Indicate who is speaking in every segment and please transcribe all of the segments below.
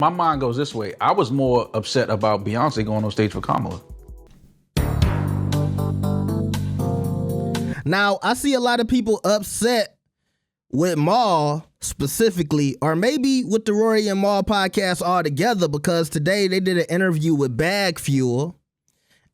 Speaker 1: My mind goes this way. I was more upset about Beyonce going on stage for Kamala.
Speaker 2: Now, I see a lot of people upset with Mal specifically, or maybe with the Rory and Mal podcast altogether, because today they did an interview with Bag Fuel,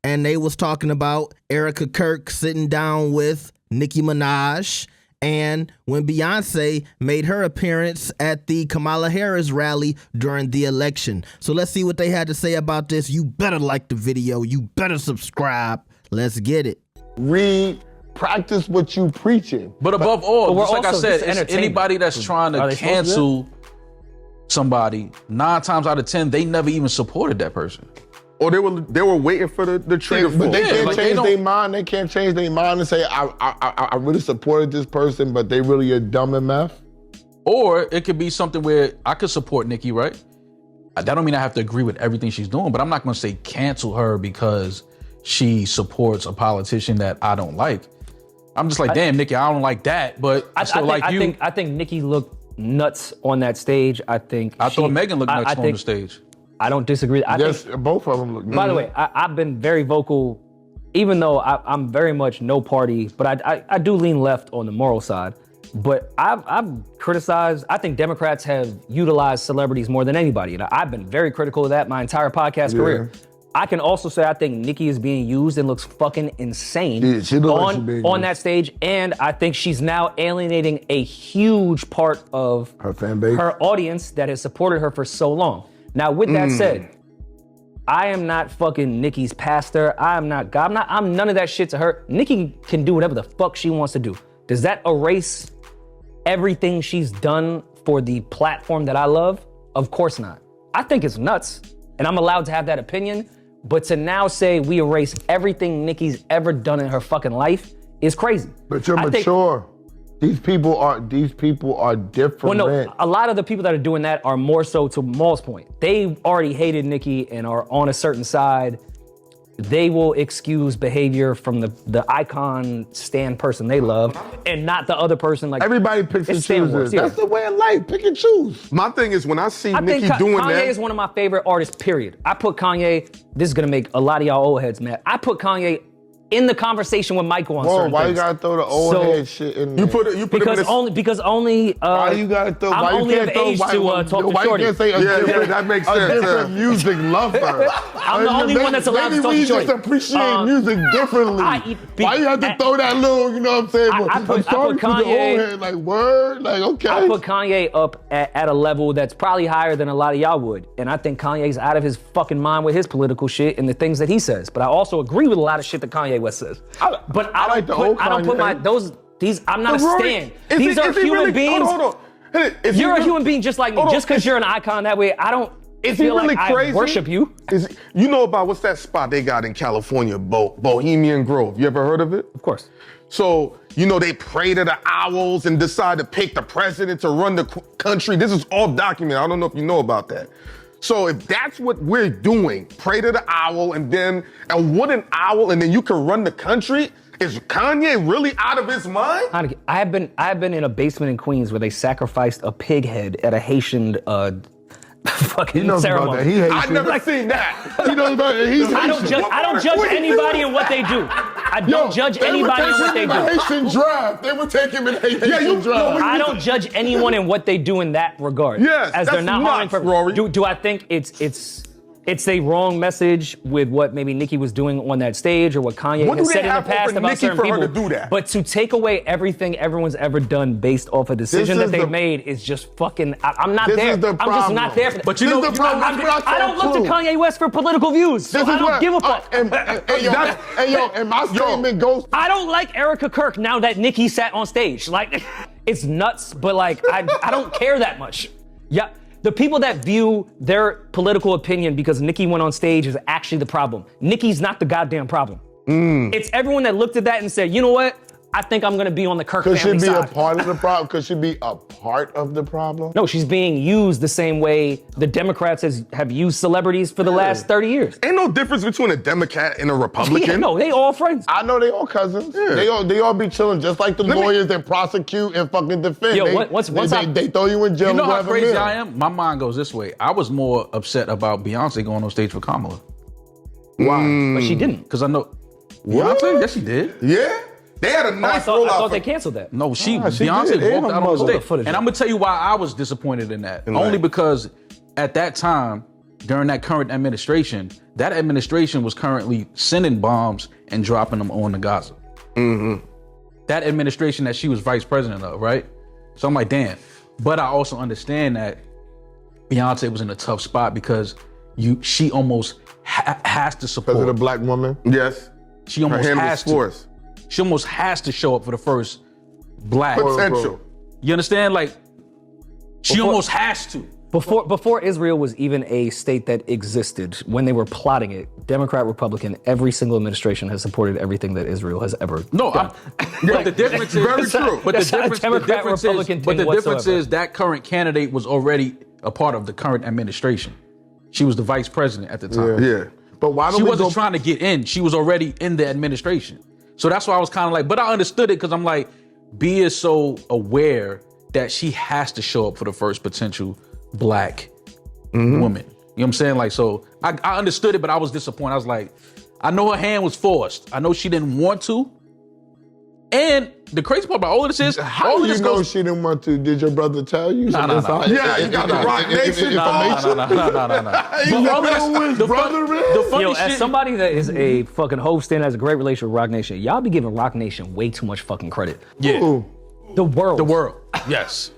Speaker 2: and they was talking about Erika Kirk sitting down with Nicki Minaj, and when Beyonce made her appearance at the Kamala Harris rally during the election. So let's see what they had to say about this. You better like the video. You better subscribe. Let's get it.
Speaker 3: Read. Practice what you preaching.
Speaker 1: But above all, just like I said,
Speaker 4: it's
Speaker 1: anybody that's trying to cancel somebody, 9 times out of 10, they never even supported that person.
Speaker 3: Or they were waiting for the trigger. But they can't change their mind. They can't change their mind and say, I really supported this person, but they really are dumb and meth.
Speaker 1: Or it could be something where I could support Nicki, right? That don't mean I have to agree with everything she's doing, but I'm not gonna say cancel her because she supports a politician that I don't like. I'm just like, damn, Nicki, I don't like that, but I still like you.
Speaker 4: I think Nicki looked nuts on that stage. I
Speaker 1: thought Megan looked nuts on the stage.
Speaker 4: I don't disagree.
Speaker 3: Both of them look nuts.
Speaker 4: By the way, I've been very vocal, even though I'm very much no party, but I do lean left on the moral side. But I've criticized, I think Democrats have utilized celebrities more than anybody. And I've been very critical of that my entire podcast career. I can also say I think Nicki is being used and looks fucking insane on that stage. And I think she's now alienating a huge part of
Speaker 3: her fan base,
Speaker 4: her audience that has supported her for so long. Now, with that said, I am not fucking Nicki's pastor. I am not God. I'm none of that shit to her. Nicki can do whatever the fuck she wants to do. Does that erase everything she's done for the platform that I love? Of course not. I think it's nuts, and I'm allowed to have that opinion. But to now say we erase everything Nicki's ever done in her fucking life is crazy.
Speaker 3: But you're mature. These people are different.
Speaker 4: Well, no, a lot of the people that are doing that are more so to Mal's point. They already hated Nicki and are on a certain side. They will excuse behavior from the icon stand person they love and not the other person. Like
Speaker 3: everybody picks and chooses. That's the way of life. Pick and choose. My thing is when I see Nicki doing
Speaker 4: Kanye
Speaker 3: that.
Speaker 4: Kanye is one of my favorite artists, period. I put Kanye, this is gonna make a lot of y'all old heads mad. I put Kanye in the conversation with Michael on certain
Speaker 3: why
Speaker 4: things.
Speaker 3: You gotta throw the old head shit in there?
Speaker 4: You put because only
Speaker 3: why you gotta throw?
Speaker 4: I'm only of age to talk to Shorty.
Speaker 3: You can't say that makes sense. A different music lover.
Speaker 4: I'm the only one that's allowed to talk to Shorty.
Speaker 3: Maybe we just appreciate music differently. Why you have to throw that little? You know what I'm saying?
Speaker 4: I put Kanye
Speaker 3: like word, like okay.
Speaker 4: I put Kanye up at a level that's probably higher than a lot of y'all would, and I think Kanye's out of his fucking mind with his political shit and the things that he says. But I also agree with a lot of shit that Kanye West says. But I don't put my these. I'm not a stan. These are human beings. Hold on. You're a human being just like me. Just because you're an icon that way, I don't feel like I worship you.
Speaker 3: You know about what's that spot they got in California, Bohemian Grove? You ever heard of it?
Speaker 4: Of course.
Speaker 3: So, you know, they pray to the owls and decide to pick the president to run the country. This is all documented. I don't know if you know about that. So if that's what we're doing, pray to the owl and what an owl, and then you can run the country, is Kanye really out of his mind?
Speaker 4: I have been in a basement in Queens where they sacrificed a pig head at a Haitian fucking ceremony.
Speaker 3: I've never seen that. He knows about it.
Speaker 4: I don't judge anybody in what they do. I don't judge anybody in what they do.
Speaker 3: Haitian draft. They would take him in Haitian draft.
Speaker 4: I don't judge anyone in what they do in that regard.
Speaker 3: Yes,
Speaker 4: as they're not harming for
Speaker 3: Rory.
Speaker 4: Do I think it's a wrong message with what maybe Nicki was doing on that stage or what Kanye has said in the past about certain people?
Speaker 3: Her to do that?
Speaker 4: But to take away everything everyone's ever done based off a decision that they've made is just fucking. I'm not there. I'm just not there for that.
Speaker 3: But you know,
Speaker 4: I don't look to Kanye West for political views. So I don't give a fuck.
Speaker 3: And my statement goes.
Speaker 4: I don't like Erika Kirk now that Nicki sat on stage. Like, it's nuts, but like I don't care that much. Yeah. The people that view their political opinion because Nicki went on stage is actually the problem. Nicki's not the goddamn problem. It's everyone that looked at that and said, you know what? I think I'm gonna be on the Kirk
Speaker 5: Could she
Speaker 4: family
Speaker 5: be
Speaker 4: side.
Speaker 5: a part of the problem? Could she be a part of the problem?
Speaker 4: No, she's being used the same way the Democrats have used celebrities for the last 30 years.
Speaker 3: Ain't no difference between a Democrat and a Republican.
Speaker 4: Yeah, no, they all friends.
Speaker 5: I know they all cousins.
Speaker 3: Yeah.
Speaker 5: They all be chilling just like the lawyers that prosecute and fucking defend.
Speaker 4: Yo,
Speaker 5: They throw you in jail.
Speaker 1: You know
Speaker 5: and
Speaker 1: how
Speaker 5: grab a
Speaker 1: crazy
Speaker 5: meal.
Speaker 1: I am? My mind goes this way. I was more upset about Beyonce going on stage for Kamala.
Speaker 5: Why?
Speaker 4: But she didn't.
Speaker 1: Because I know.
Speaker 3: What?
Speaker 1: Beyonce? Yes, she did.
Speaker 3: Yeah, they had a
Speaker 4: I
Speaker 3: nice
Speaker 4: thought
Speaker 3: rollout.
Speaker 4: they canceled that.
Speaker 1: No,
Speaker 5: she
Speaker 1: Beyonce
Speaker 5: did. And
Speaker 1: walked
Speaker 5: her
Speaker 1: out on
Speaker 5: mother.
Speaker 1: stage.
Speaker 4: Footage.
Speaker 1: And I'm gonna tell you why I was disappointed in that.
Speaker 3: And
Speaker 1: Only
Speaker 3: like-
Speaker 1: because at that time, during that current administration, that administration was currently sending bombs and dropping them on the Gaza. That administration that she was vice president of, right? So I'm like, damn. But I also understand that Beyonce was in a tough spot because she almost has to
Speaker 5: Because of the
Speaker 1: support.
Speaker 5: black woman.
Speaker 3: Yes,
Speaker 1: She
Speaker 3: her
Speaker 1: almost
Speaker 3: hand was
Speaker 1: has to.
Speaker 3: forced.
Speaker 1: She almost has to show up for the first black.
Speaker 3: Potential.
Speaker 1: You understand? Like, she almost has to.
Speaker 4: Before Israel was even a state that existed, when they were plotting it, Democrat, Republican, every single administration has supported everything that Israel has ever
Speaker 1: No,
Speaker 4: done.
Speaker 1: but the difference is
Speaker 3: very true.
Speaker 1: But
Speaker 4: That's not a Democrat, Republican thing
Speaker 1: difference
Speaker 4: whatsoever.
Speaker 1: is that current candidate was already a part of the current administration. She was the vice president at the time.
Speaker 3: Yeah.
Speaker 5: But why don't
Speaker 1: She
Speaker 5: we
Speaker 1: wasn't
Speaker 5: go?
Speaker 1: trying to get in. She was already in the administration. So that's why I was kind of like, but I understood it because I'm like, B is so aware that she has to show up for the first potential black woman. You know what I'm saying? Like, so I understood it, but I was disappointed. I was like, I know her hand was forced. I know she didn't want to. And the crazy part about all of this is,
Speaker 5: How
Speaker 1: all
Speaker 5: do
Speaker 1: of
Speaker 5: you
Speaker 1: this
Speaker 5: know
Speaker 1: goes.
Speaker 5: she didn't want to? Did your brother tell you?
Speaker 1: Nah, nah, nah.
Speaker 3: Yeah, you got the Rock Nation
Speaker 1: No. But all of this- the funny
Speaker 4: Yo,
Speaker 1: shit,
Speaker 4: as somebody that is a fucking host and has a great relationship with Rock Nation, y'all be giving Rock Nation way too much fucking credit.
Speaker 1: yeah,
Speaker 5: Ooh.
Speaker 4: The world.
Speaker 1: the world, yes.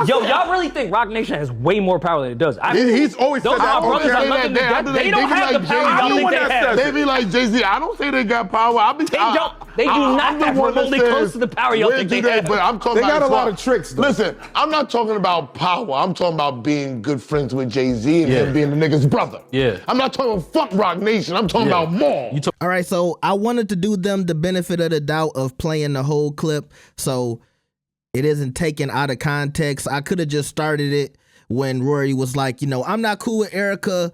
Speaker 4: Yo, y'all really think Rock Nation has way more power than it does?
Speaker 3: He's always
Speaker 4: Those
Speaker 3: said
Speaker 4: are
Speaker 3: that.
Speaker 4: our brothers.
Speaker 3: Okay,
Speaker 4: Are nothing to do. They don't have the power y'all think they have.
Speaker 5: They be like Jay-Z. I don't say they got power.
Speaker 4: They do not have remotely close to the power y'all think they have.
Speaker 5: But I'm talking
Speaker 3: They
Speaker 5: about
Speaker 3: got a
Speaker 5: as
Speaker 3: lot
Speaker 5: far-
Speaker 3: of tricks, though.
Speaker 5: Listen, I'm not talking about power. I'm talking about being good friends with Jay-Z and him being the nigga's brother.
Speaker 1: Yeah.
Speaker 5: I'm not talking about fuck Rock Nation. I'm talking about Maul.
Speaker 2: All right, so I wanted to do them the benefit of the doubt of playing the whole clip, so it isn't taken out of context. I could have just started it when Rory was like, I'm not cool with Erika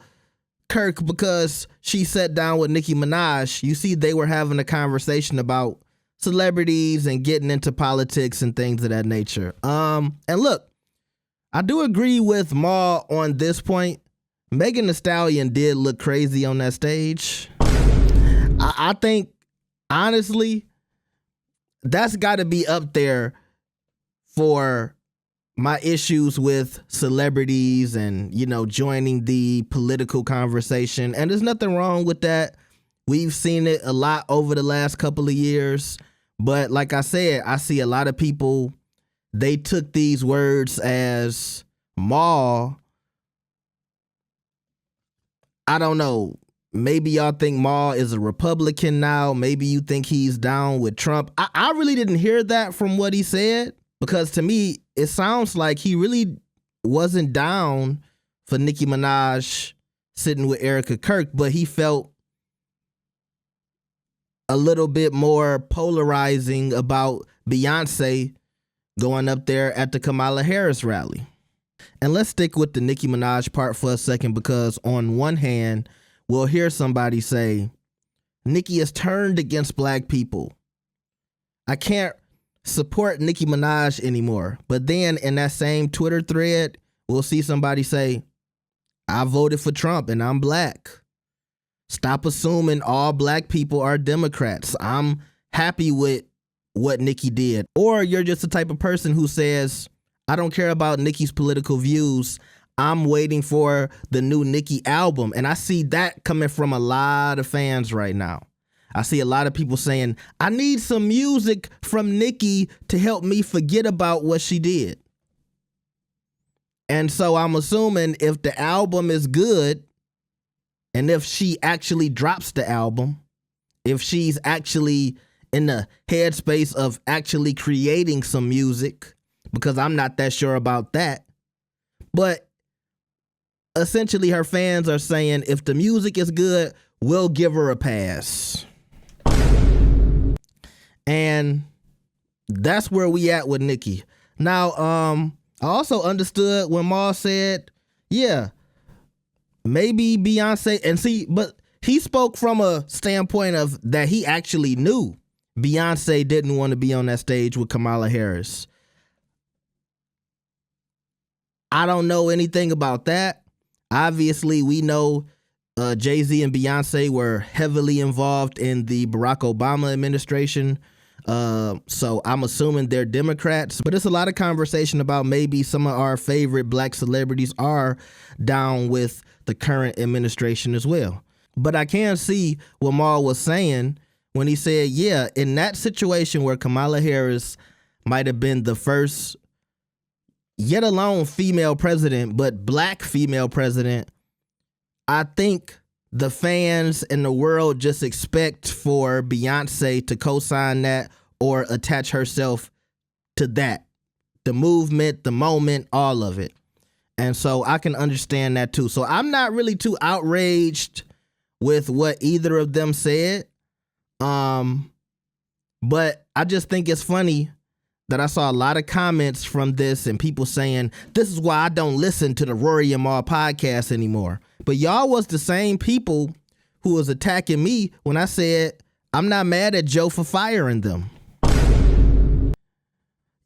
Speaker 2: Kirk because she sat down with Nicki Minaj. You see, they were having a conversation about celebrities and getting into politics and things of that nature. And look, I do agree with Mal on this point. Megan Thee Stallion did look crazy on that stage. I think, honestly, that's got to be up there for my issues with celebrities and, joining the political conversation. And there's nothing wrong with that. We've seen it a lot over the last couple of years. But like I said, I see a lot of people, they took these words as Mal. I don't know. Maybe y'all think Mal is a Republican now. Maybe you think he's down with Trump. I really didn't hear that from what he said, because to me, it sounds like he really wasn't down for Nicki Minaj sitting with Erika Kirk, but he felt a little bit more polarizing about Beyonce going up there at the Kamala Harris rally. And let's stick with the Nicki Minaj part for a second, because on one hand, we'll hear somebody say, Nicki has turned against black people. I can't support Nicki Minaj anymore. But then in that same Twitter thread, we'll see somebody say, I voted for Trump and I'm black. Stop assuming all black people are Democrats. I'm happy with what Nicki did. Or you're just the type of person who says, I don't care about Nicki's political views. I'm waiting for the new Nicki album. And I see that coming from a lot of fans right now. I see a lot of people saying, I need some music from Nicki to help me forget about what she did. And so I'm assuming if the album is good, and if she actually drops the album, if she's actually in the headspace of actually creating some music, because I'm not that sure about that. But essentially her fans are saying, if the music is good, we'll give her a pass. And that's where we at with Nicki. Now, I also understood when Mal said, yeah, maybe Beyonce, and see, but he spoke from a standpoint of that he actually knew Beyonce didn't want to be on that stage with Kamala Harris. I don't know anything about that. Obviously, we know Jay-Z and Beyonce were heavily involved in the Barack Obama administration. So I'm assuming they're Democrats, but it's a lot of conversation about maybe some of our favorite black celebrities are down with the current administration as well. But I can see what Mal was saying when he said, yeah, in that situation where Kamala Harris might have been the first, yet alone female president, but black female president, I think the fans and the world just expect for Beyonce to co-sign that or attach herself to that. The movement, the moment, all of it. And so I can understand that too. So I'm not really too outraged with what either of them said. But I just think it's funny that I saw a lot of comments from this and people saying, this is why I don't listen to the Rory and Mal podcast anymore. But y'all was the same people who was attacking me when I said, I'm not mad at Joe for firing them.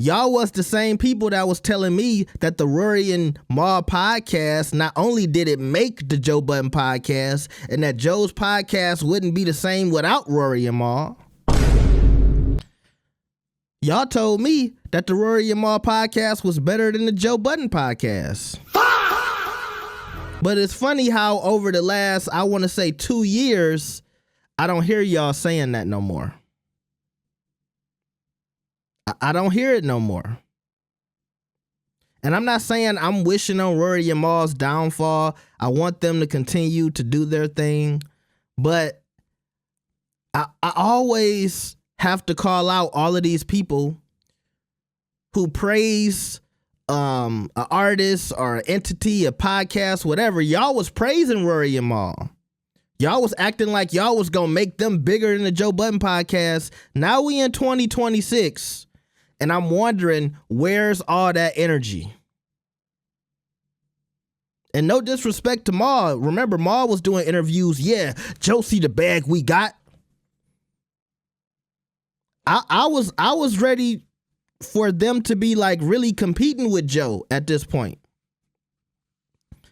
Speaker 2: Y'all was the same people that was telling me that the Rory and Mal podcast, not only did it make the Joe Budden podcast, and that Joe's podcast wouldn't be the same without Rory and Mal. Y'all told me that the Rory and Mal podcast was better than the Joe Budden podcast. But it's funny how over the last, I want to say 2 years, I don't hear y'all saying that no more. I don't hear it no more. And I'm not saying I'm wishing on Rory and Mal's downfall. I want them to continue to do their thing. But I always have to call out all of these people who praise an artist or an entity, a podcast, whatever. Y'all was praising Rory and Mal. Y'all was acting like y'all was gonna make them bigger than the Joe Budden podcast. Now we in 2026, and I'm wondering, where's all that energy? And no disrespect to Mal. Remember, Mal was doing interviews. Yeah, Joe, see the bag we got. I was ready for them to be like really competing with Joe at this point.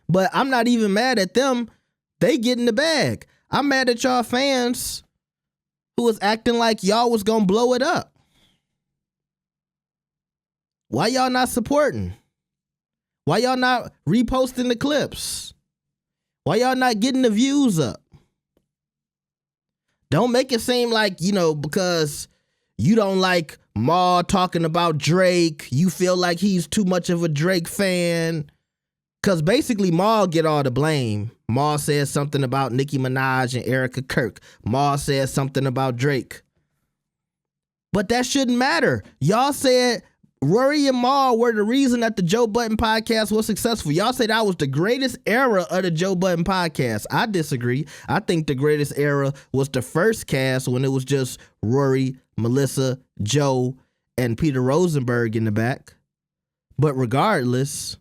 Speaker 2: But I'm not even mad at them. They getting the bag. I'm mad at y'all fans who was acting like y'all was gonna blow it up. Why y'all not supporting? Why y'all not reposting the clips? Why y'all not getting the views up? Don't make it seem like, because you don't like Mal talking about Drake, you feel like he's too much of a Drake fan. Because basically Mal get all the blame. Mal says something about Nicki Minaj and Erika Kirk. Mal says something about Drake. But that shouldn't matter. Y'all said Rory and Mal were the reason that the Joe Budden podcast was successful. Y'all said that was the greatest era of the Joe Budden podcast. I disagree. I think the greatest era was the first cast when it was just Rory, Melissa, Joe, and Peter Rosenberg in the back. But regardless,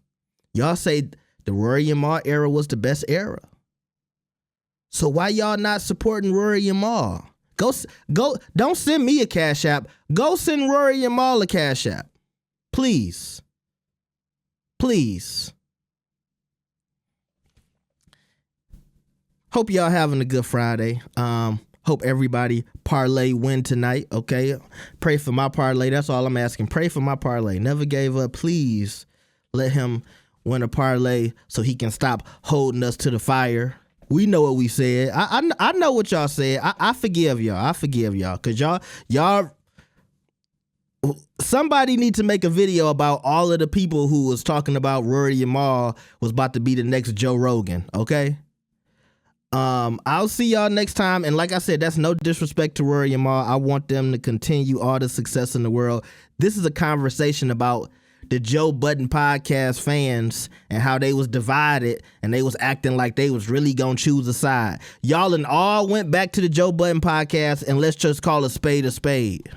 Speaker 2: y'all say the Rory and Mal era was the best era. So why y'all not supporting Rory and Mal? Go, don't send me a Cash App. Go send Rory and Mal a Cash App. Please. Please. Hope y'all having a good Friday. Hope everybody parlay win tonight, okay? Pray for my parlay. That's all I'm asking. Pray for my parlay. Never gave up. Please let him win a parlay so he can stop holding us to the fire. We know what we said. I know what y'all said. I forgive y'all. I forgive y'all. Because y'all, somebody need to make a video about all of the people who was talking about Rory and Mal was about to be the next Joe Rogan, okay? I'll see y'all next time. And like I said, that's no disrespect to Rory and Mal. I want them to continue all the success in the world. This is a conversation about the Joe Budden podcast fans and how they was divided and they was acting like they was really gonna choose a side. Y'all and all went back to the Joe Budden podcast, and let's just call a spade a spade.